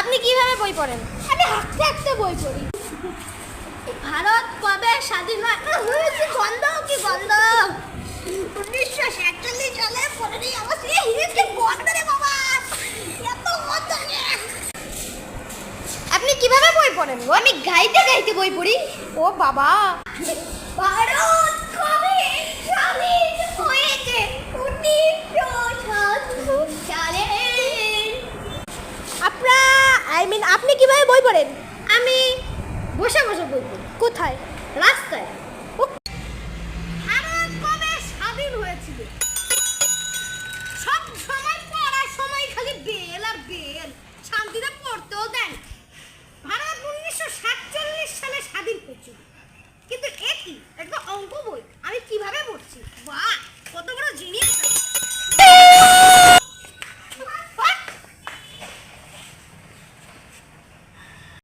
আপনি কিভাবে বই পড়েন? আমি হাঁটতে হাঁটতে বই পড়ি। ভারত কবে স্বাধীন হয়? কি গন্ধ, কি গন্ধ! 1947 সালে 15ই আগস্ট। কি গন্ধ রে বাবা! এত গন্ধ! আপনি কিভাবে বই পড়েন গো? আমি গাইতে গাইতে বই পড়ি। ও বাবা, ভারত কবে স্বাধীন হয়েছে? 1947 সালে। আপনি কিভাবে বই পড়েন? আমি বসে বসে বই পড়ি। কোথায়? রাস্তায়।